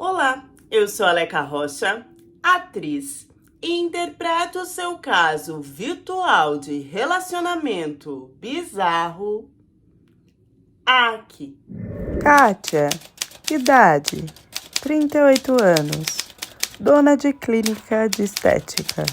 Olá, eu sou a Leca Rocha, atriz, e interpreto o seu caso virtual de relacionamento bizarro aqui. Kátia, idade 38 anos, dona de clínica de estética.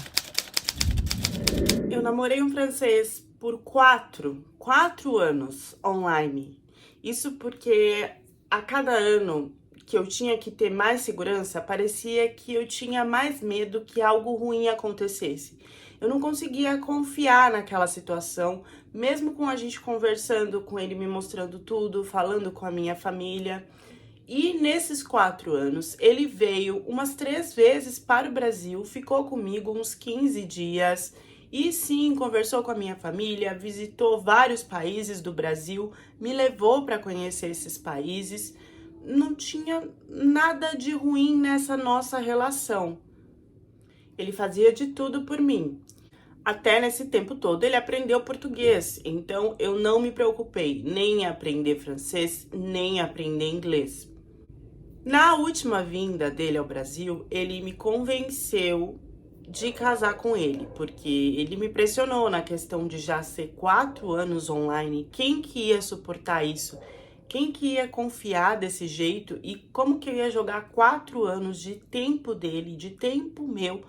Eu namorei um francês por quatro anos online. Isso porque a cada ano que eu tinha que ter mais segurança, parecia que eu tinha mais medo que algo ruim acontecesse. Eu não conseguia confiar naquela situação, mesmo com a gente conversando, com ele me mostrando tudo, falando com a minha família. E nesses 4 anos, ele veio umas 3 vezes para o Brasil, ficou comigo uns 15 dias e sim, conversou com a minha família, visitou vários países do Brasil, me levou para conhecer esses países. Não tinha nada de ruim nessa nossa relação. Ele fazia de tudo por mim. Até nesse tempo todo ele aprendeu português, então eu não me preocupei nem em aprender francês, nem em aprender inglês. Na última vinda dele ao Brasil, ele me convenceu de casar com ele, porque ele me pressionou na questão de já ser 4 anos online. Quem que ia suportar isso? Quem que ia confiar desse jeito? E como que eu ia jogar 4 anos de tempo dele, de tempo meu,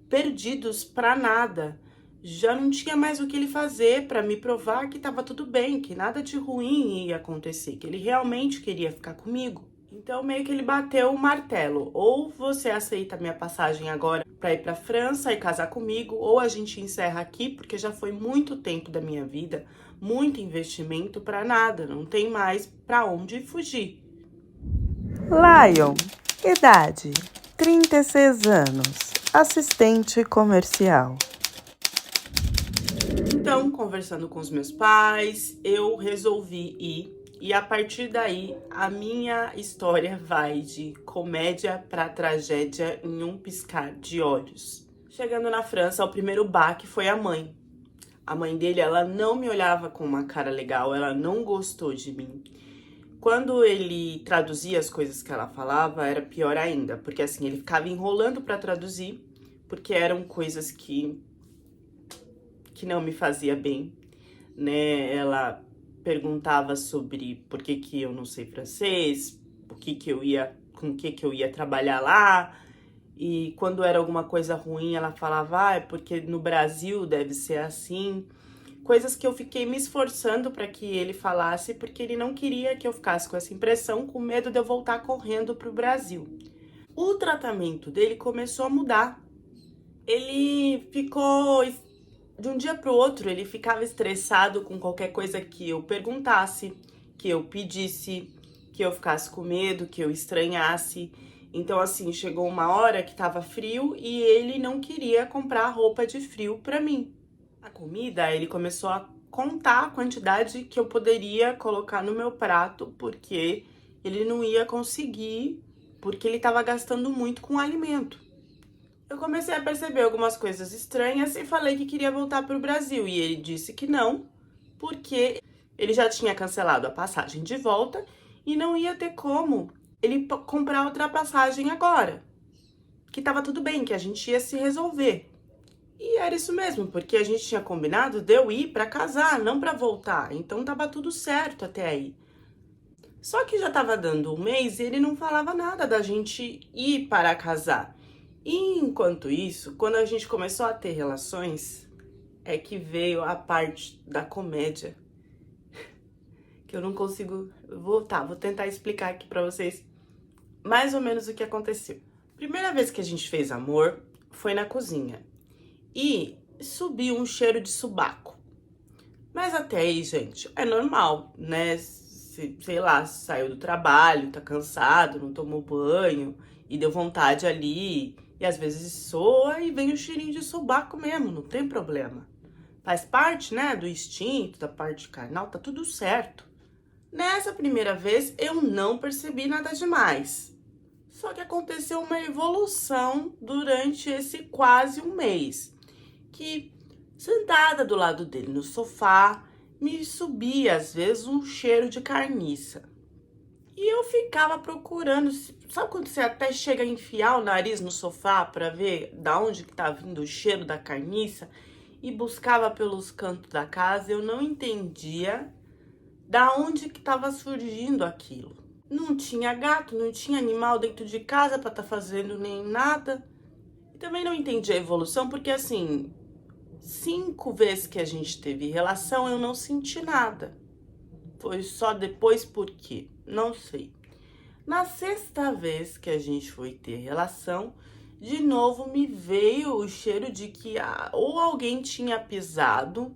perdidos pra nada? Já não tinha mais o que ele fazer para me provar que tava tudo bem, que nada de ruim ia acontecer, que ele realmente queria ficar comigo. Então, meio que ele bateu o martelo. Ou você aceita a minha passagem agora para ir para França e casar comigo, ou a gente encerra aqui, porque já foi muito tempo da minha vida, muito investimento para nada, não tem mais para onde fugir. Lion, idade 36 anos, assistente comercial. Então, conversando com os meus pais, eu resolvi ir. E a partir daí, a minha história vai de comédia para tragédia em um piscar de olhos. Chegando na França, o primeiro baque foi a mãe. A mãe dele, ela não me olhava com uma cara legal, ela não gostou de mim. Quando ele traduzia as coisas que ela falava, era pior ainda, porque assim, ele ficava enrolando para traduzir, porque eram coisas que não me fazia bem, né? Ela perguntava sobre por que eu não sei francês, o que que eu ia, com o que eu ia trabalhar lá. E quando era alguma coisa ruim, ela falava, ah, é porque no Brasil deve ser assim. Coisas que eu fiquei me esforçando para que ele falasse, porque ele não queria que eu ficasse com essa impressão, com medo de eu voltar correndo pro Brasil. O tratamento dele começou a mudar. Ele ficou de um dia pro outro, ele ficava estressado com qualquer coisa que eu perguntasse, que eu pedisse, que eu ficasse com medo, que eu estranhasse. Então, assim, chegou uma hora que tava frio e ele não queria comprar roupa de frio pra mim. A comida, ele começou a contar a quantidade que eu poderia colocar no meu prato, porque ele não ia conseguir, porque ele tava gastando muito com alimento. Eu comecei a perceber algumas coisas estranhas e falei que queria voltar para o Brasil. E ele disse que não, porque ele já tinha cancelado a passagem de volta e não ia ter como ele comprar outra passagem agora. Que estava tudo bem, que a gente ia se resolver. E era isso mesmo, porque a gente tinha combinado de eu ir para casar, não para voltar. Então tava tudo certo até aí. Só que já tava dando um mês e ele não falava nada da gente ir para casar. E enquanto isso, quando a gente começou a ter relações, é que veio a parte da comédia. Que eu não consigo voltar. Vou tentar explicar aqui pra vocês mais ou menos o que aconteceu. Primeira vez que a gente fez amor foi na cozinha. E subiu um cheiro de subaco. Mas até aí, gente, é normal, né? Sei lá, saiu do trabalho, tá cansado, não tomou banho e deu vontade ali. E às vezes soa e vem o cheirinho de sobaco mesmo, não tem problema. Faz parte, né, do instinto, da parte carnal, tá tudo certo. Nessa primeira vez eu não percebi nada demais. Só que aconteceu uma evolução durante esse quase um mês. Que sentada do lado dele no sofá, me subia às vezes um cheiro de carniça. E eu ficava procurando, sabe quando você até chega a enfiar o nariz no sofá pra ver da onde que tá vindo o cheiro da carniça? E buscava pelos cantos da casa, eu não entendia da onde que tava surgindo aquilo. Não tinha gato, não tinha animal dentro de casa pra tá fazendo nem nada. E também não entendi a evolução, porque assim, 5 vezes que a gente teve relação, eu não senti nada. Foi só depois por quê? Não sei. Na 6ª vez que a gente foi ter relação, de novo me veio o cheiro de que ou alguém tinha pisado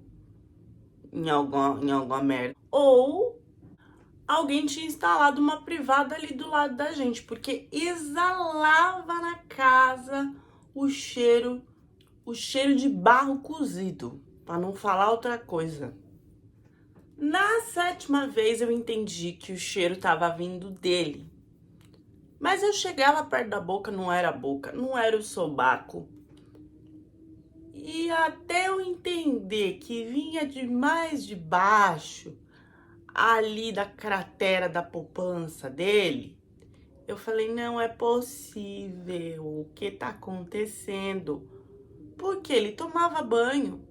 em alguma merda, ou alguém tinha instalado uma privada ali do lado da gente, porque exalava na casa o cheiro de barro cozido, para não falar outra coisa. Na 7ª vez eu entendi que o cheiro tava vindo dele. Mas eu chegava perto da boca, não era a boca, não era o sobaco. E até eu entender que vinha de mais de baixo, ali da cratera da poupança dele, eu falei, não é possível, o que tá acontecendo? Porque ele tomava banho.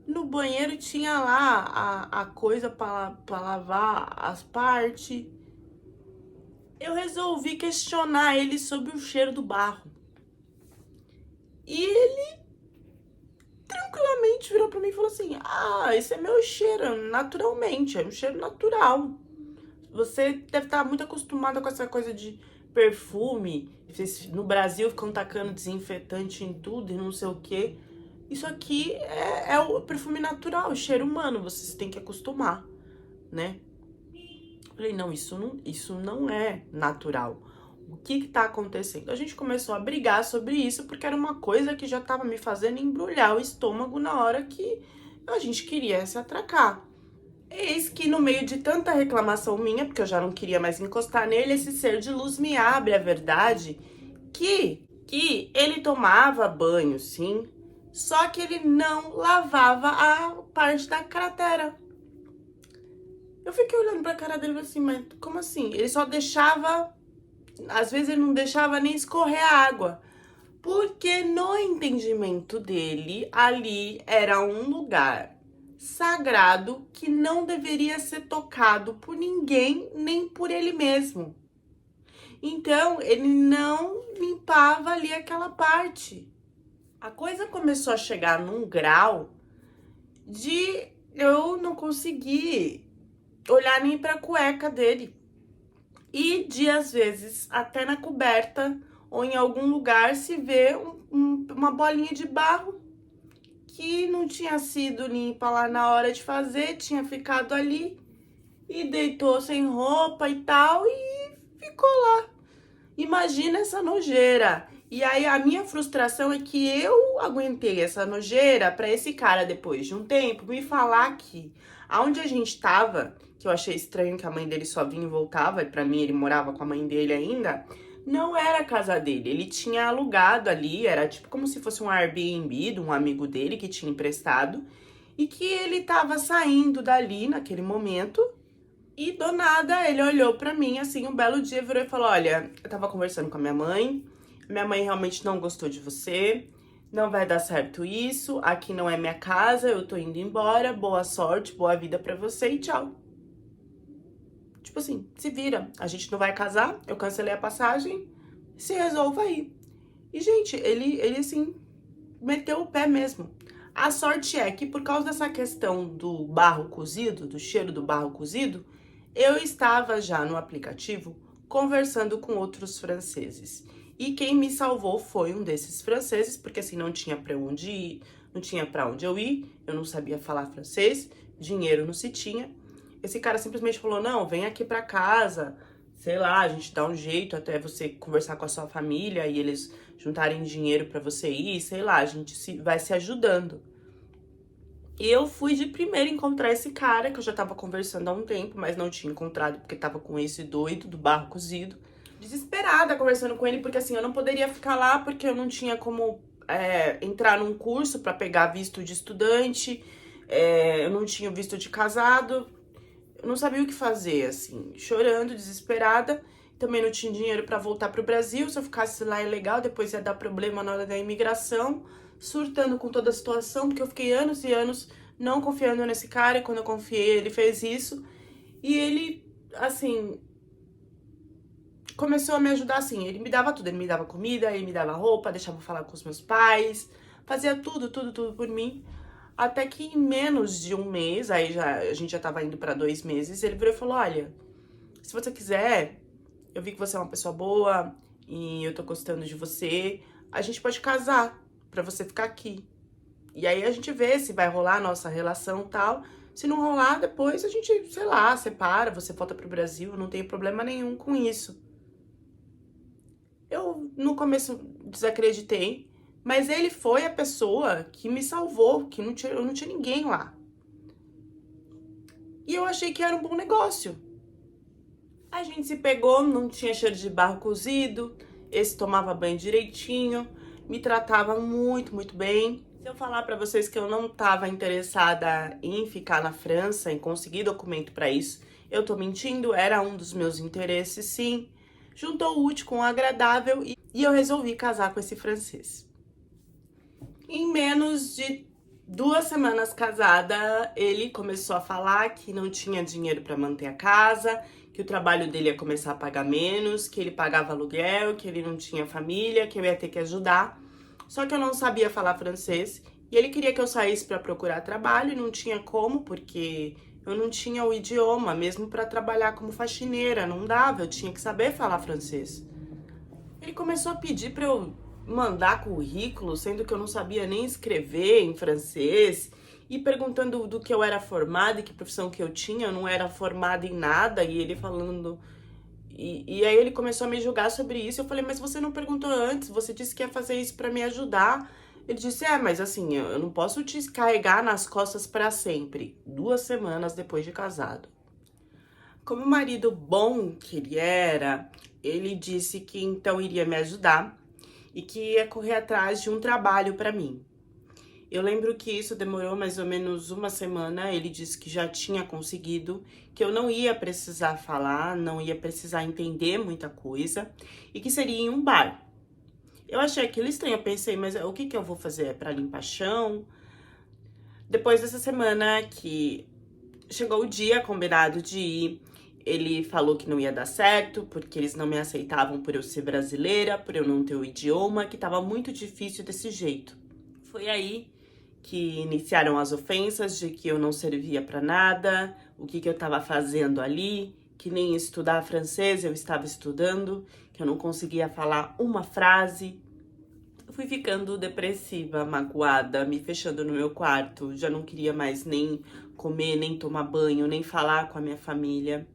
No banheiro tinha lá a coisa para lavar as partes. Eu resolvi questionar ele sobre o cheiro do barro. E ele tranquilamente virou pra mim e falou assim: ah, esse é meu cheiro, naturalmente, é um cheiro natural. Você deve estar muito acostumada com essa coisa de perfume. No Brasil ficam tacando desinfetante em tudo e não sei o quê. Isso aqui é o perfume natural, o cheiro humano, vocês têm que acostumar, né? Falei, não, isso não é natural. O que tá acontecendo? A gente começou a brigar sobre isso porque era uma coisa que já tava me fazendo embrulhar o estômago na hora que a gente queria se atracar. Eis que no meio de tanta reclamação minha, porque eu já não queria mais encostar nele, esse ser de luz me abre a verdade que ele tomava banho, sim, só que ele não lavava a parte da cratera. Eu fiquei olhando pra cara dele e falei assim, mas como assim? Ele só deixava, às vezes ele não deixava nem escorrer a água. Porque no entendimento dele, ali era um lugar sagrado que não deveria ser tocado por ninguém, nem por ele mesmo. Então, ele não limpava ali aquela parte. A coisa começou a chegar num grau de eu não conseguir olhar nem pra cueca dele. E de, às vezes, até na coberta ou em algum lugar se vê uma bolinha de barro que não tinha sido limpa lá na hora de fazer, tinha ficado ali e deitou sem roupa e tal e ficou lá. Imagina essa nojeira. E aí a minha frustração é que eu aguentei essa nojeira pra esse cara, depois de um tempo, me falar que aonde a gente tava, que eu achei estranho que a mãe dele só vinha e voltava, e pra mim ele morava com a mãe dele ainda, não era a casa dele. Ele tinha alugado ali, era tipo como se fosse um Airbnb de um amigo dele que tinha emprestado, e que ele tava saindo dali naquele momento. E do nada ele olhou pra mim assim, um belo dia virou e falou: olha, eu tava conversando com a minha mãe realmente não gostou de você, não vai dar certo isso, aqui não é minha casa, eu tô indo embora, boa sorte, boa vida pra você e tchau. Tipo assim, se vira, a gente não vai casar, eu cancelei a passagem, se resolva aí. E gente, ele assim, meteu o pé mesmo. A sorte é que por causa dessa questão do barro cozido, do cheiro do barro cozido, eu estava já no aplicativo conversando com outros franceses. E quem me salvou foi um desses franceses, porque assim, não tinha pra onde ir, não tinha pra onde eu ir, eu não sabia falar francês, dinheiro não se tinha. Esse cara simplesmente falou, não, vem aqui pra casa, sei lá, a gente dá um jeito até você conversar com a sua família e eles juntarem dinheiro pra você ir, sei lá, a gente vai se ajudando. E eu fui de primeira encontrar esse cara, que eu já tava conversando há um tempo, mas não tinha encontrado porque tava com esse doido do barro cozido. Desesperada conversando com ele, porque assim, eu não poderia ficar lá porque eu não tinha como entrar num curso pra pegar visto de estudante, eu não tinha visto de casado. eu não sabia o que fazer, assim, chorando, desesperada. Também não tinha dinheiro pra voltar pro Brasil. Se eu ficasse lá ilegal, depois ia dar problema na hora da imigração. Surtando com toda a situação, porque eu fiquei anos e anos não confiando nesse cara. E quando eu confiei, ele fez isso. E ele, assim, começou a me ajudar assim. Ele me dava tudo. Ele me dava comida, ele me dava roupa, deixava eu falar com os meus pais. Fazia tudo por mim. Até que em menos de um mês, aí a gente já tava indo pra 2 meses, ele virou e falou, olha, se você quiser, eu vi que você é uma pessoa boa e eu tô gostando de você, a gente pode casar pra você ficar aqui. E aí a gente vê se vai rolar a nossa relação e tal. Se não rolar, depois a gente, sei lá, separa, você volta pro Brasil, não tem problema nenhum com isso. Eu, no começo, desacreditei, mas ele foi a pessoa que me salvou, que eu não tinha ninguém lá. E eu achei que era um bom negócio. A gente se pegou, não tinha cheiro de barro cozido, esse tomava banho direitinho, me tratava muito bem. Se eu falar pra vocês que eu não tava interessada em ficar na França, em conseguir documento pra isso, eu tô mentindo, era um dos meus interesses, sim. Juntou o útil com o agradável e eu resolvi casar com esse francês. Em menos de 2 semanas casada, ele começou a falar que não tinha dinheiro para manter a casa, que o trabalho dele ia começar a pagar menos, que ele pagava aluguel, que ele não tinha família, que eu ia ter que ajudar. Só que eu não sabia falar francês e ele queria que eu saísse para procurar trabalho e não tinha como, porque eu não tinha o idioma, mesmo para trabalhar como faxineira, não dava, eu tinha que saber falar francês. Ele começou a pedir para eu mandar currículo, sendo que eu não sabia nem escrever em francês, e perguntando do que eu era formada e que profissão que eu tinha. Eu não era formada em nada, e ele falando... E aí ele começou a me julgar sobre isso. Eu falei, mas você não perguntou antes, você disse que ia fazer isso pra me ajudar. Ele disse, mas assim, eu não posso te carregar nas costas pra sempre. 2 semanas depois de casado. Como marido bom que ele era, ele disse que então iria me ajudar e que ia correr atrás de um trabalho pra mim. Eu lembro que isso demorou mais ou menos 1 semana. Ele disse que já tinha conseguido, que eu não ia precisar falar, não ia precisar entender muita coisa e que seria em um bar. Eu achei aquilo estranho, eu pensei, mas o que eu vou fazer? É pra limpar chão? Depois dessa semana que chegou o dia combinado de ir, ele falou que não ia dar certo, porque eles não me aceitavam por eu ser brasileira, por eu não ter o idioma, que tava muito difícil desse jeito. Foi aí que iniciaram as ofensas de que eu não servia pra nada, o que eu tava fazendo ali, que nem estudar francês eu estava estudando, que eu não conseguia falar uma frase. Eu fui ficando depressiva, magoada, me fechando no meu quarto, já não queria mais nem comer, nem tomar banho, nem falar com a minha família.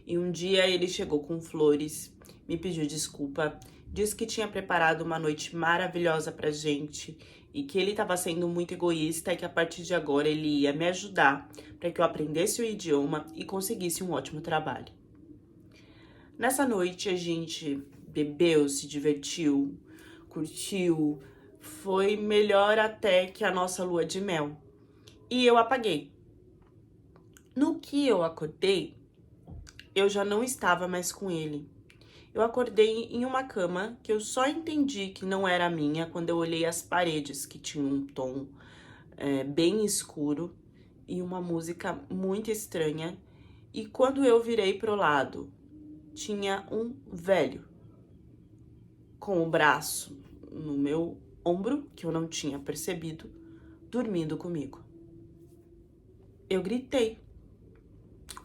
E um dia ele chegou com flores, me pediu desculpa, disse que tinha preparado uma noite maravilhosa pra gente e que ele estava sendo muito egoísta e que a partir de agora ele ia me ajudar para que eu aprendesse o idioma e conseguisse um ótimo trabalho. Nessa noite a gente bebeu, se divertiu, curtiu, foi melhor até que a nossa lua de mel. E eu apaguei. No que eu acordei, eu já não estava mais com ele. Eu acordei em uma cama que eu só entendi que não era minha quando eu olhei as paredes, que tinham um tom bem escuro e uma música muito estranha. E quando eu virei pro lado, tinha um velho com o braço no meu ombro, que eu não tinha percebido, dormindo comigo. Eu gritei.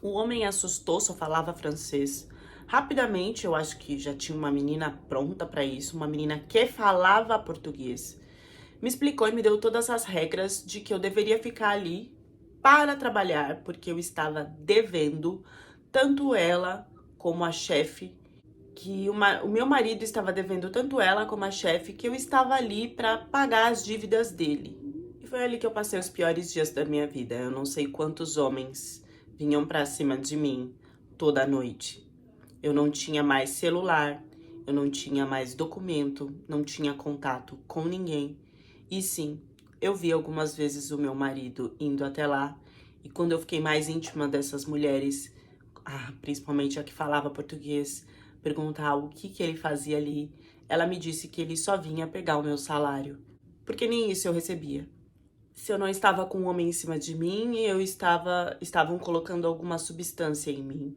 O homem assustou, só falava francês. Rapidamente, eu acho que já tinha uma menina pronta para isso, uma menina que falava português. Me explicou e me deu todas as regras de que eu deveria ficar ali para trabalhar, porque eu estava devendo tanto ela como a chefe, que o meu marido estava devendo tanto ela como a chefe, que eu estava ali para pagar as dívidas dele. E foi ali que eu passei os piores dias da minha vida. Eu não sei quantos homens vinham para cima de mim toda noite. Eu não tinha mais celular, eu não tinha mais documento, não tinha contato com ninguém. E sim, eu vi algumas vezes o meu marido indo até lá E quando eu fiquei mais íntima dessas mulheres, principalmente a que falava português, perguntar o que ele fazia ali, ela me disse que ele só vinha pegar o meu salário, porque nem isso eu recebia. Se eu não estava com um homem em cima de mim, estavam colocando alguma substância em mim.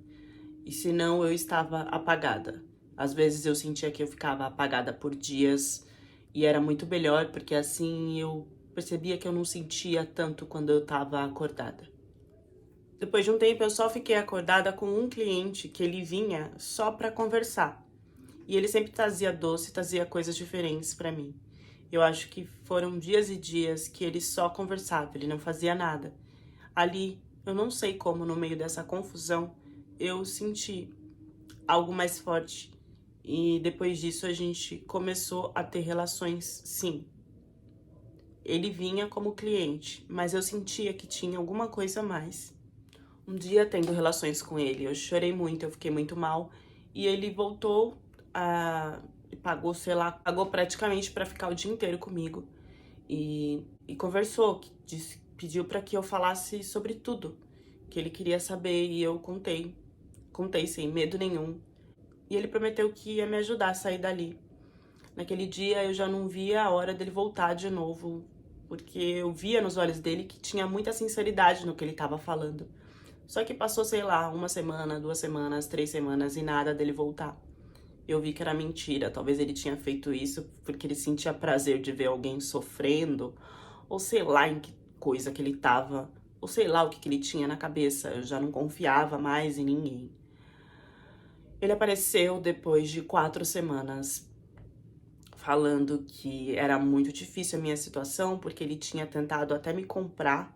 E se não, eu estava apagada. Às vezes eu sentia que eu ficava apagada por dias e era muito melhor, porque assim eu percebia que eu não sentia tanto quando eu estava acordada. Depois de um tempo, eu só fiquei acordada com um cliente que ele vinha só para conversar. E ele sempre trazia doce, trazia coisas diferentes para mim. Eu acho que foram dias e dias que ele só conversava, ele não fazia nada. Ali, eu não sei como, no meio dessa confusão, eu senti algo mais forte. E depois disso, a gente começou a ter relações, sim. Ele vinha como cliente, mas eu sentia que tinha alguma coisa a mais. Um dia, tendo relações com ele, eu chorei muito, eu fiquei muito mal. E ele voltou pagou, sei lá, pagou praticamente pra ficar o dia inteiro comigo. E conversou, pediu pra que eu falasse sobre tudo que ele queria saber. E eu contei sem medo nenhum. E ele prometeu que ia me ajudar a sair dali. Naquele dia eu já não via a hora dele voltar de novo, porque eu via nos olhos dele que tinha muita sinceridade no que ele estava falando. Só que passou, sei lá, 1 semana, 2 semanas, 3 semanas e nada dele voltar. Eu vi que era mentira. Talvez ele tinha feito isso porque ele sentia prazer de ver alguém sofrendo, ou sei lá em que coisa que ele tava, ou sei lá o que ele tinha na cabeça. Eu já não confiava mais em ninguém. Ele apareceu depois de 4 semanas, falando que era muito difícil a minha situação, porque ele tinha tentado até me comprar,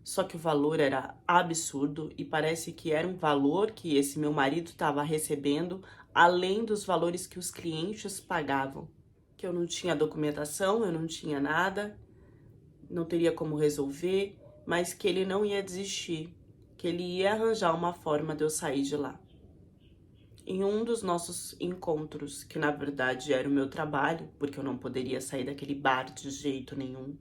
só que o valor era absurdo e parece que era um valor que esse meu marido estava recebendo além dos valores que os clientes pagavam. Que eu não tinha documentação, eu não tinha nada, não teria como resolver, mas que ele não ia desistir, que ele ia arranjar uma forma de eu sair de lá. Em um dos nossos encontros, que na verdade era o meu trabalho, porque eu não poderia sair daquele bar de jeito nenhum,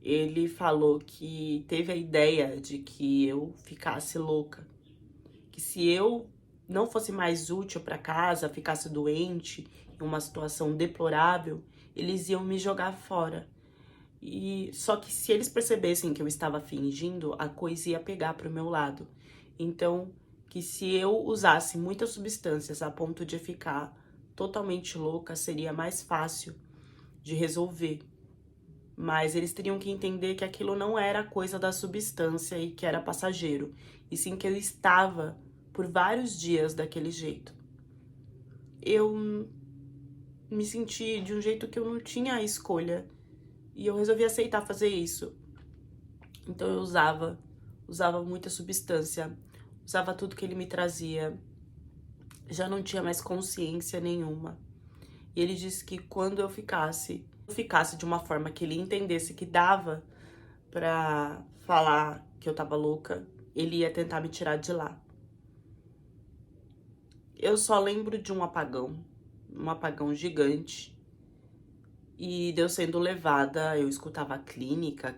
ele falou que teve a ideia de que eu ficasse louca, que se eu não fosse mais útil para casa, ficasse doente, em uma situação deplorável, eles iam me jogar fora. E só que se eles percebessem que eu estava fingindo, a coisa ia pegar pro meu lado. Então, que se eu usasse muitas substâncias a ponto de ficar totalmente louca, seria mais fácil de resolver. Mas eles teriam que entender que aquilo não era coisa da substância e que era passageiro, e sim que eu estava por vários dias daquele jeito. Eu me senti de um jeito que eu não tinha a escolha, e eu resolvi aceitar fazer isso. Então eu usava muita substância, usava tudo que ele me trazia, já não tinha mais consciência nenhuma. E ele disse que quando eu ficasse de uma forma que ele entendesse que dava pra falar que eu tava louca, ele ia tentar me tirar de lá. Eu só lembro de um apagão gigante, e de eu sendo levada, eu escutava clínica,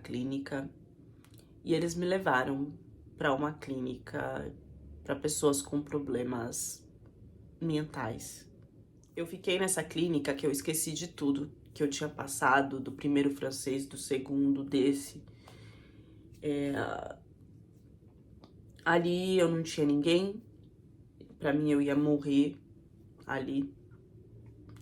e eles me levaram pra uma clínica para pessoas com problemas mentais. Eu fiquei nessa clínica que eu esqueci de tudo que eu tinha passado, do primeiro francês, do segundo, desse. Ali eu não tinha ninguém, pra mim eu ia morrer ali.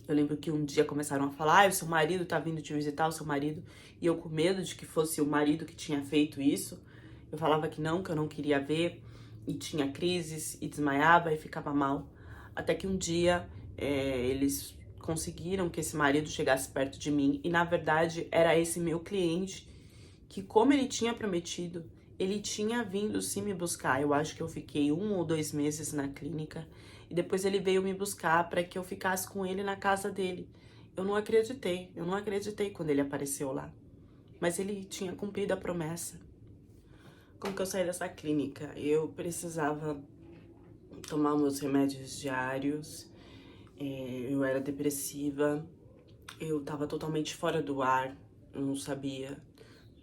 Eu lembro que um dia começaram a falar, o seu marido tá vindo te visitar, o seu marido. E eu com medo de que fosse o marido que tinha feito isso, eu falava que eu não queria ver. E tinha crises, e desmaiava, e ficava mal. Até que um dia, eles conseguiram que esse marido chegasse perto de mim. E na verdade, era esse meu cliente, que como ele tinha prometido, ele tinha vindo sim me buscar. Eu acho que eu fiquei 1 ou 2 meses na clínica. E depois ele veio me buscar para que eu ficasse com ele na casa dele. Eu não acreditei quando ele apareceu lá. Mas ele tinha cumprido a promessa. Como que eu saí dessa clínica? Eu precisava tomar meus remédios diários, eu era depressiva, eu tava totalmente fora do ar, eu não sabia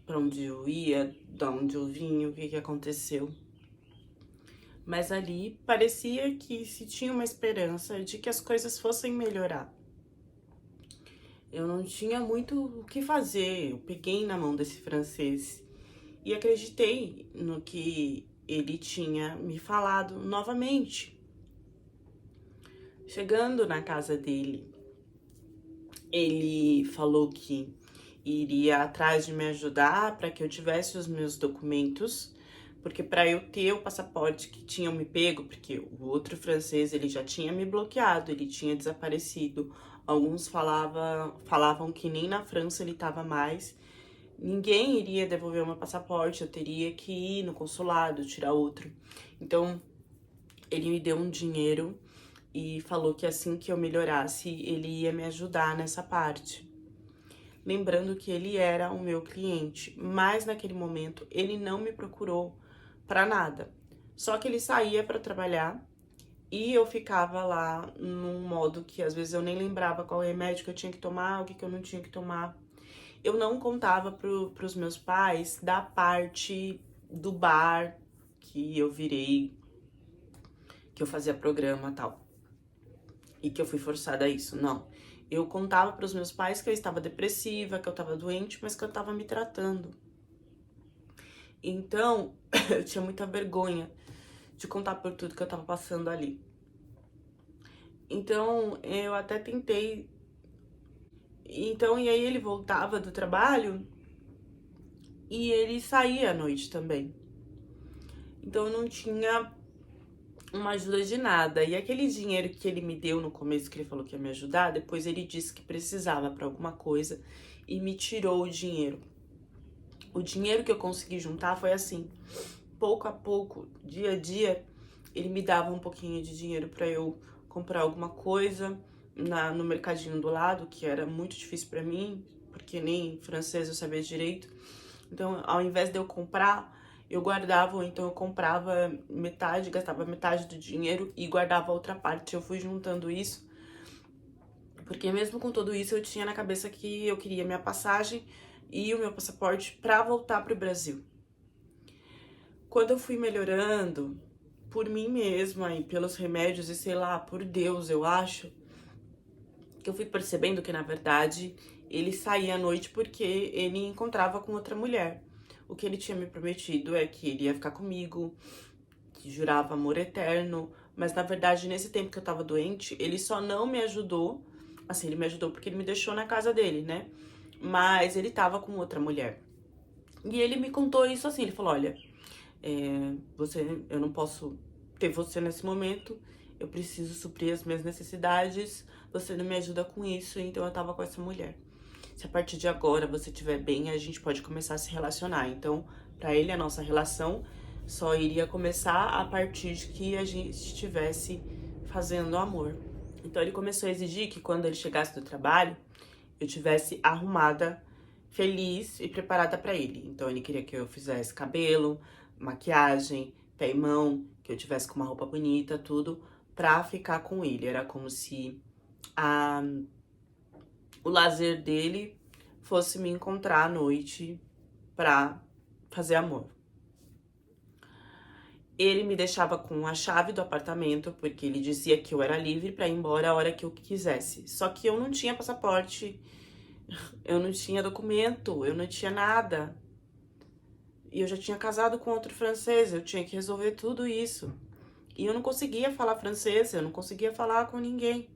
pra onde eu ia, da onde eu vim, o que que aconteceu. Mas ali parecia que se tinha uma esperança de que as coisas fossem melhorar. Eu não tinha muito o que fazer, eu peguei na mão desse francês e acreditei no que ele tinha me falado novamente. Chegando na casa dele, ele falou que iria atrás de me ajudar para que eu tivesse os meus documentos, porque para eu ter o passaporte que tinham me pego, porque o outro francês ele já tinha me bloqueado, ele tinha desaparecido. Alguns falavam que nem na França ele estava mais. Ninguém iria devolver o meu passaporte, eu teria que ir no consulado, tirar outro. Então, ele me deu um dinheiro e falou que assim que eu melhorasse, ele ia me ajudar nessa parte. Lembrando que ele era o meu cliente, mas naquele momento ele não me procurou para nada. Só que ele saía para trabalhar e eu ficava lá num modo que às vezes eu nem lembrava qual remédio que eu tinha que tomar, o que eu não tinha que tomar. Eu não contava pros meus pais da parte do bar que eu virei, que eu fazia programa e tal. E que eu fui forçada a isso, não. Eu contava pros meus pais que eu estava depressiva, que eu estava doente, mas que eu estava me tratando. Então, eu tinha muita vergonha de contar por tudo que eu estava passando ali. Então, eu até tentei. Então, e aí ele voltava do trabalho e ele saía à noite também. Então, eu não tinha uma ajuda de nada. E aquele dinheiro que ele me deu no começo, que ele falou que ia me ajudar, depois ele disse que precisava para alguma coisa e me tirou o dinheiro. O dinheiro que eu consegui juntar foi assim, pouco a pouco, dia a dia, ele me dava um pouquinho de dinheiro para eu comprar alguma coisa no mercadinho do lado, que era muito difícil para mim, porque nem francês eu sabia direito. Então, ao invés de eu comprar, eu guardava, ou então eu comprava metade, gastava metade do dinheiro e guardava a outra parte. Eu fui juntando isso, porque mesmo com tudo isso, eu tinha na cabeça que eu queria minha passagem e o meu passaporte para voltar pro Brasil. Quando eu fui melhorando, por mim mesma e pelos remédios e sei lá, por Deus, eu acho, que eu fui percebendo que, na verdade, ele saía à noite porque ele encontrava com outra mulher. O que ele tinha me prometido é que ele ia ficar comigo, que jurava amor eterno, mas na verdade, nesse tempo que eu tava doente, ele só não me ajudou, assim, ele me ajudou porque ele me deixou na casa dele, né? Mas ele tava com outra mulher. E ele me contou isso assim, ele falou, olha, eu não posso ter você nesse momento, eu preciso suprir as minhas necessidades, você não me ajuda com isso, então eu tava com essa mulher. Se a partir de agora você estiver bem, a gente pode começar a se relacionar. Então, pra ele, a nossa relação só iria começar a partir de que a gente estivesse fazendo amor. Então, ele começou a exigir que quando ele chegasse do trabalho, eu tivesse arrumada, feliz e preparada pra ele. Então, ele queria que eu fizesse cabelo, maquiagem, pé e mão, que eu tivesse com uma roupa bonita, tudo, pra ficar com ele. Era como se o lazer dele fosse me encontrar à noite pra fazer amor. Ele me deixava com a chave do apartamento, porque ele dizia que eu era livre pra ir embora a hora que eu quisesse. Só que eu não tinha passaporte, eu não tinha documento, eu não tinha nada. E eu já tinha casado com outro francês, eu tinha que resolver tudo isso. E eu não conseguia falar francês, eu não conseguia falar com ninguém.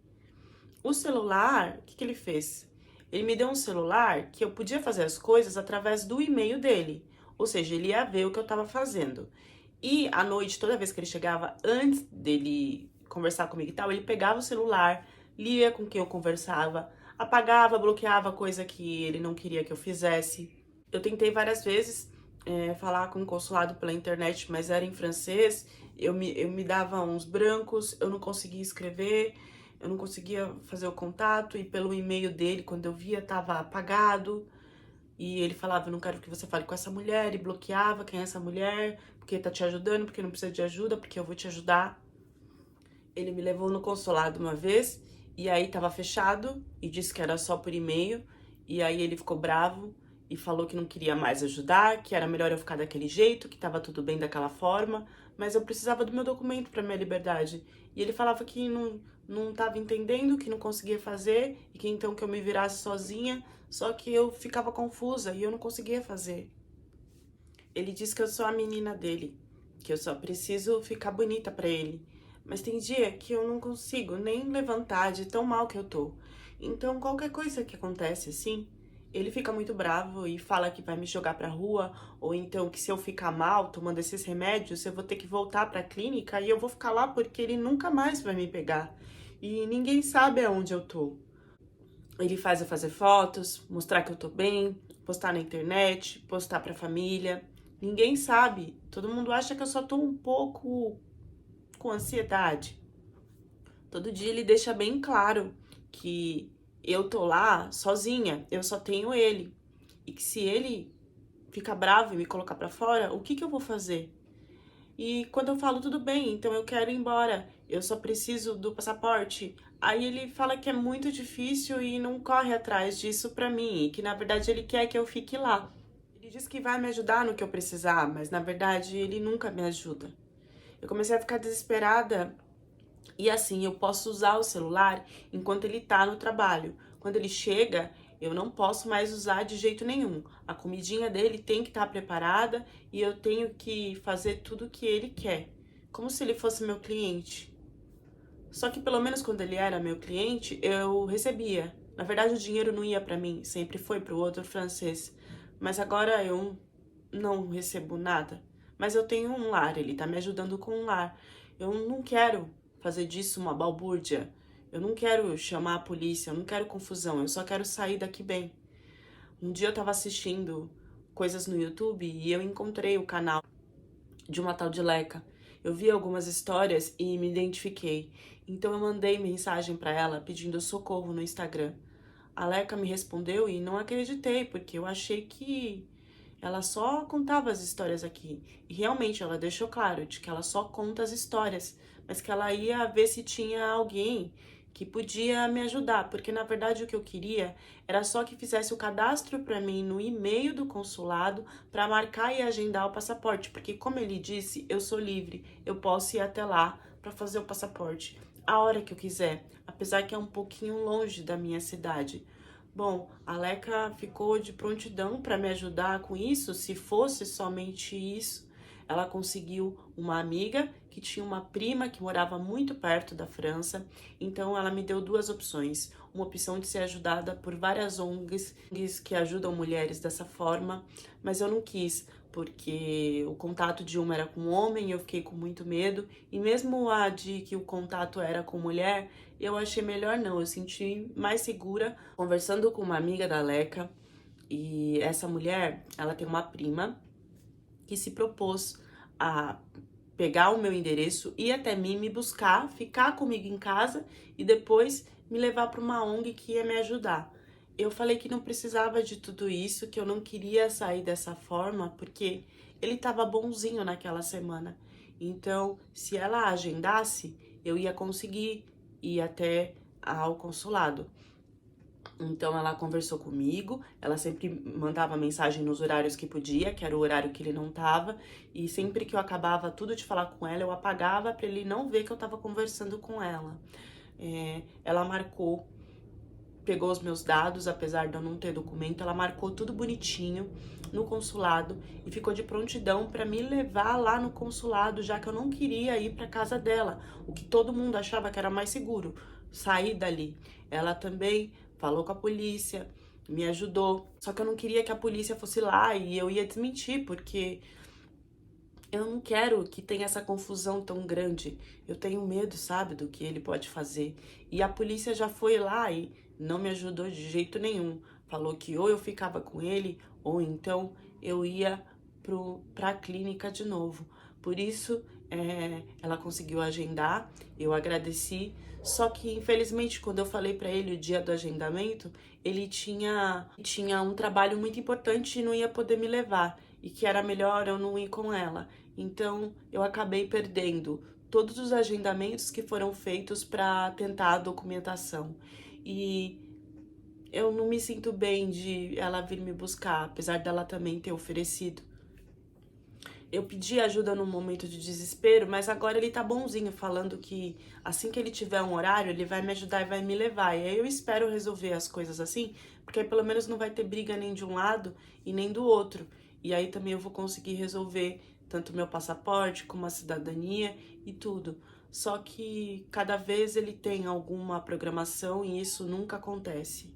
O celular, o que ele fez? Ele me deu um celular que eu podia fazer as coisas através do e-mail dele. Ou seja, ele ia ver o que eu tava fazendo. E à noite, toda vez que ele chegava, antes dele conversar comigo e tal, ele pegava o celular, lia com quem eu conversava, apagava, bloqueava coisa que ele não queria que eu fizesse. Eu tentei várias vezes falar com o consulado pela internet, mas era em francês, eu me dava uns brancos, eu não conseguia escrever, eu não conseguia fazer o contato, e pelo e-mail dele, quando eu via, tava apagado. E ele falava, eu não quero que você fale com essa mulher, e bloqueava quem é essa mulher, porque tá te ajudando, porque não precisa de ajuda, porque eu vou te ajudar. Ele me levou no consulado uma vez, e aí tava fechado, e disse que era só por e-mail, e aí ele ficou bravo, e falou que não queria mais ajudar, que era melhor eu ficar daquele jeito, que tava tudo bem daquela forma, mas eu precisava do meu documento para minha liberdade. E ele falava que não tava entendendo, que não conseguia fazer, e que então que eu me virasse sozinha, só que eu ficava confusa e eu não conseguia fazer. Ele diz que eu sou a menina dele, que eu só preciso ficar bonita para ele. Mas tem dia que eu não consigo nem levantar de tão mal que eu tô. Então, qualquer coisa que acontece assim, ele fica muito bravo e fala que vai me jogar pra rua, ou então que se eu ficar mal tomando esses remédios, eu vou ter que voltar pra clínica e eu vou ficar lá porque ele nunca mais vai me pegar. E ninguém sabe aonde eu tô. Ele faz eu fazer fotos, mostrar que eu tô bem, postar na internet, postar pra família. Ninguém sabe. Todo mundo acha que eu só tô um pouco com ansiedade. Todo dia ele deixa bem claro que eu tô lá sozinha, eu só tenho ele. E que se ele ficar bravo e me colocar pra fora, o que que eu vou fazer? E quando eu falo tudo bem, então eu quero ir embora, eu só preciso do passaporte. Aí ele fala que é muito difícil e não corre atrás disso pra mim, e que na verdade ele quer que eu fique lá. Ele diz que vai me ajudar no que eu precisar, mas na verdade ele nunca me ajuda. Eu comecei a ficar desesperada e assim, eu posso usar o celular enquanto ele tá no trabalho. Quando ele chega, eu não posso mais usar de jeito nenhum. A comidinha dele tem que estar preparada e eu tenho que fazer tudo o que ele quer, como se ele fosse meu cliente. Só que pelo menos quando ele era meu cliente, eu recebia. Na verdade, o dinheiro não ia pra mim, sempre foi pro outro francês. Mas agora eu não recebo nada. Mas eu tenho um lar, ele tá me ajudando com um lar. Eu não quero fazer disso uma balbúrdia. Eu não quero chamar a polícia, eu não quero confusão, eu só quero sair daqui bem. Um dia eu tava assistindo coisas no YouTube e eu encontrei o canal de uma tal de Leca. Eu vi algumas histórias e me identifiquei. Então eu mandei mensagem pra ela pedindo socorro no Instagram. A Leca me respondeu e não acreditei, porque eu achei que ela só contava as histórias aqui. E realmente ela deixou claro de que ela só conta as histórias, mas que ela ia ver se tinha alguém que podia me ajudar, porque na verdade o que eu queria era só que fizesse o cadastro para mim no e-mail do consulado para marcar e agendar o passaporte, porque como ele disse, eu sou livre, eu posso ir até lá para fazer o passaporte a hora que eu quiser, apesar que é um pouquinho longe da minha cidade. Bom, a Leca ficou de prontidão para me ajudar com isso, se fosse somente isso. Ela conseguiu uma amiga que tinha uma prima que morava muito perto da França, então ela me deu duas opções. Uma opção de ser ajudada por várias ONGs que ajudam mulheres dessa forma, mas eu não quis, porque o contato de uma era com homem, eu fiquei com muito medo, e mesmo a de que o contato era com mulher, eu achei melhor não, eu senti mais segura conversando com uma amiga da Leca, e essa mulher, ela tem uma prima que se propôs a pegar o meu endereço, ir até mim, me buscar, ficar comigo em casa e depois me levar para uma ONG que ia me ajudar. Eu falei que não precisava de tudo isso, que eu não queria sair dessa forma, porque ele estava bonzinho naquela semana. Então, se ela agendasse, eu ia conseguir ir até ao consulado. Então ela conversou comigo, ela sempre mandava mensagem nos horários que podia, que era o horário que ele não tava, e sempre que eu acabava tudo de falar com ela, eu apagava para ele não ver que eu tava conversando com ela. Ela marcou, pegou os meus dados, apesar de eu não ter documento, ela marcou tudo bonitinho no consulado e ficou de prontidão para me levar lá no consulado, já que eu não queria ir para casa dela, o que todo mundo achava que era mais seguro, sair dali. Ela também falou com a polícia, me ajudou. Só que eu não queria que a polícia fosse lá e eu ia desmentir, porque eu não quero que tenha essa confusão tão grande. Eu tenho medo, sabe, do que ele pode fazer. E a polícia já foi lá e não me ajudou de jeito nenhum. Falou que ou eu ficava com ele, ou então eu ia pra clínica de novo. Por isso, ela conseguiu agendar, eu agradeci. Só que, infelizmente, quando eu falei pra ele o dia do agendamento, ele tinha um trabalho muito importante e não ia poder me levar. E que era melhor eu não ir com ela. Então, eu acabei perdendo todos os agendamentos que foram feitos para tentar a documentação. E eu não me sinto bem de ela vir me buscar, apesar dela também ter oferecido. Eu pedi ajuda num momento de desespero, mas agora ele tá bonzinho, falando que assim que ele tiver um horário, ele vai me ajudar e vai me levar. E aí eu espero resolver as coisas assim, porque aí pelo menos não vai ter briga nem de um lado e nem do outro. E aí também eu vou conseguir resolver tanto meu passaporte como a cidadania e tudo. Só que cada vez ele tem alguma programação e isso nunca acontece.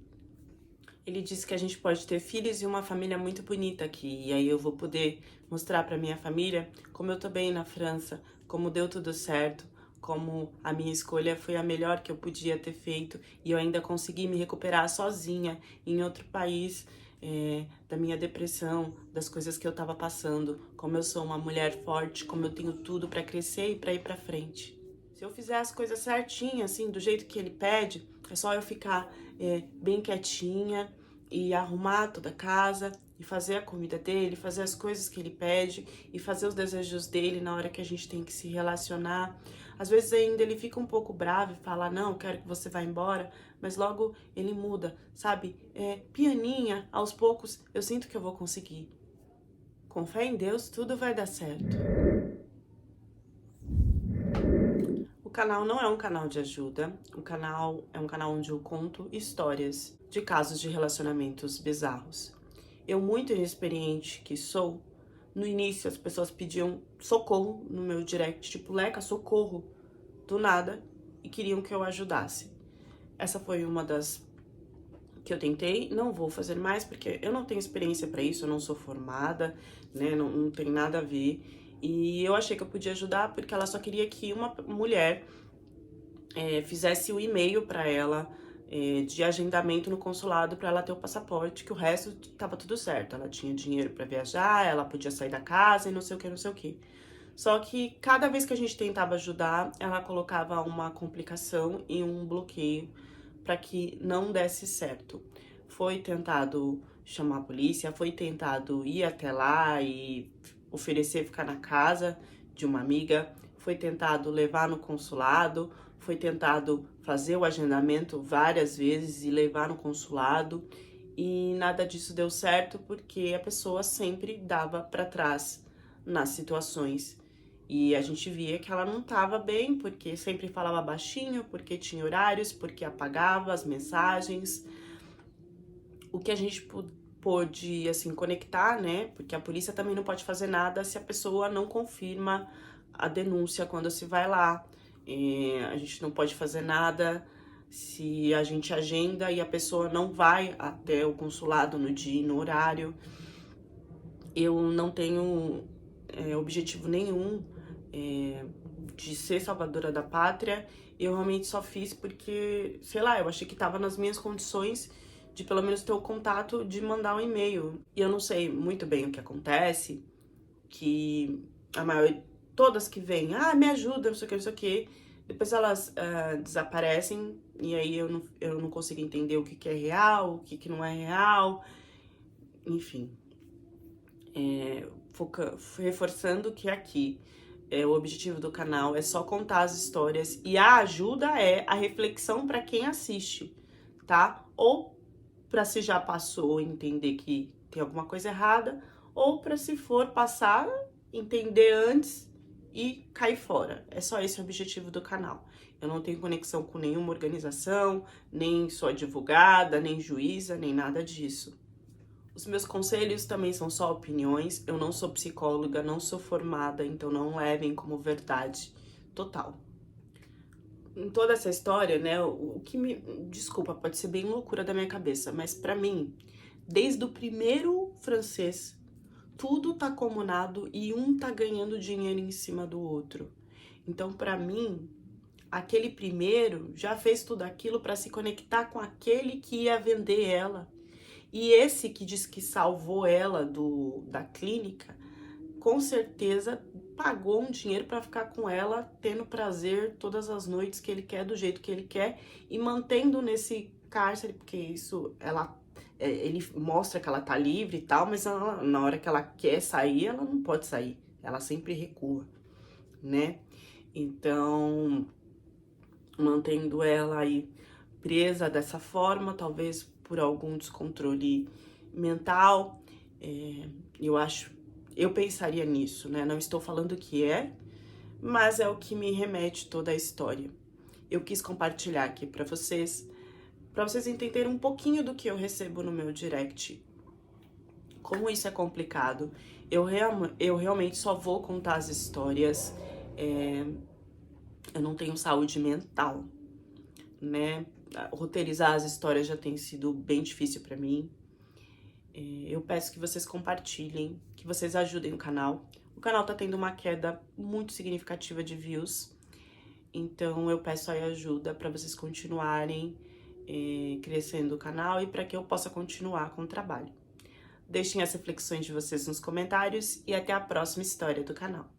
Ele disse que a gente pode ter filhos e uma família muito bonita aqui. E aí eu vou poder mostrar para minha família como eu tô bem na França, como deu tudo certo, como a minha escolha foi a melhor que eu podia ter feito e eu ainda consegui me recuperar sozinha em outro país, da minha depressão, das coisas que eu tava passando, como eu sou uma mulher forte, como eu tenho tudo para crescer e para ir para frente. Se eu fizer as coisas certinhas, assim, do jeito que ele pede, é só eu ficar bem quietinha e arrumar toda a casa e fazer a comida dele, fazer as coisas que ele pede e fazer os desejos dele na hora que a gente tem que se relacionar. Às vezes ainda ele fica um pouco bravo e fala, não, quero que você vá embora, mas logo ele muda, sabe? Pianinha, aos poucos, eu sinto que eu vou conseguir. Com fé em Deus, tudo vai dar certo. O canal não é um canal de ajuda, o canal é um canal onde eu conto histórias de casos de relacionamentos bizarros. Eu, muito inexperiente que sou, no início as pessoas pediam socorro no meu direct, tipo, Leca, socorro, do nada, e queriam que eu ajudasse. Essa foi uma das que eu tentei, não vou fazer mais, porque eu não tenho experiência pra isso, eu não sou formada, né, não tem nada a ver. E eu achei que eu podia ajudar porque ela só queria que uma mulher fizesse o e-mail pra ela de agendamento no consulado pra ela ter o passaporte, que o resto tava tudo certo. Ela tinha dinheiro pra viajar, ela podia sair da casa e não sei o que, não sei o que. Só que cada vez que a gente tentava ajudar, ela colocava uma complicação e um bloqueio para que não desse certo. Foi tentado chamar a polícia, foi tentado ir até lá e oferecer ficar na casa de uma amiga, foi tentado levar no consulado, foi tentado fazer o agendamento várias vezes e levar no consulado, e nada disso deu certo porque a pessoa sempre dava para trás nas situações. E a gente via que ela não estava bem, porque sempre falava baixinho, porque tinha horários, porque apagava as mensagens. O que a gente pôde, assim, conectar, né? Porque a polícia também não pode fazer nada se a pessoa não confirma a denúncia quando se vai lá. A gente não pode fazer nada se a gente agenda e a pessoa não vai até o consulado no dia e no horário. Eu não tenho objetivo nenhum de ser salvadora da pátria. Eu realmente só fiz porque, sei lá, eu achei que tava nas minhas condições de pelo menos ter o contato de mandar um e-mail. E eu não sei muito bem o que acontece, que a maioria, todas que vêm, me ajuda, não sei o que, não sei o que, depois elas desaparecem e aí eu não consigo entender o que é real, o que não é real, enfim. Reforçando que aqui o objetivo do canal é só contar as histórias e a ajuda é a reflexão para quem assiste, tá? Ou para se já passou entender que tem alguma coisa errada, ou para se for passar, entender antes e cair fora. É só esse o objetivo do canal. Eu não tenho conexão com nenhuma organização, nem sou advogada, nem juíza, nem nada disso. Os meus conselhos também são só opiniões, eu não sou psicóloga, não sou formada, então não levem como verdade total. Em toda essa história, né, o que me... Desculpa, pode ser bem loucura da minha cabeça, mas pra mim, desde o primeiro francês, tudo tá comunado e um tá ganhando dinheiro em cima do outro. Então, pra mim, aquele primeiro já fez tudo aquilo pra se conectar com aquele que ia vender ela. E esse que diz que salvou ela da clínica, com certeza pagou um dinheiro para ficar com ela, tendo prazer todas as noites que ele quer, do jeito que ele quer, e mantendo nesse cárcere, porque isso, ele mostra que ela tá livre e tal, mas ela, na hora que ela quer sair, ela não pode sair, ela sempre recua, né? Então, mantendo ela aí presa dessa forma, talvez por algum descontrole mental, eu pensaria nisso, né? Não estou falando que mas é o que me remete toda a história. Eu quis compartilhar aqui para vocês entenderem um pouquinho do que eu recebo no meu direct. Como isso é complicado, eu realmente só vou contar as histórias, eu não tenho saúde mental, né? Roteirizar as histórias já tem sido bem difícil para mim. Eu peço que vocês compartilhem, que vocês ajudem o canal. O canal tá tendo uma queda muito significativa de views, então eu peço aí ajuda para vocês continuarem crescendo o canal e para que eu possa continuar com o trabalho. Deixem as reflexões de vocês nos comentários e até a próxima história do canal.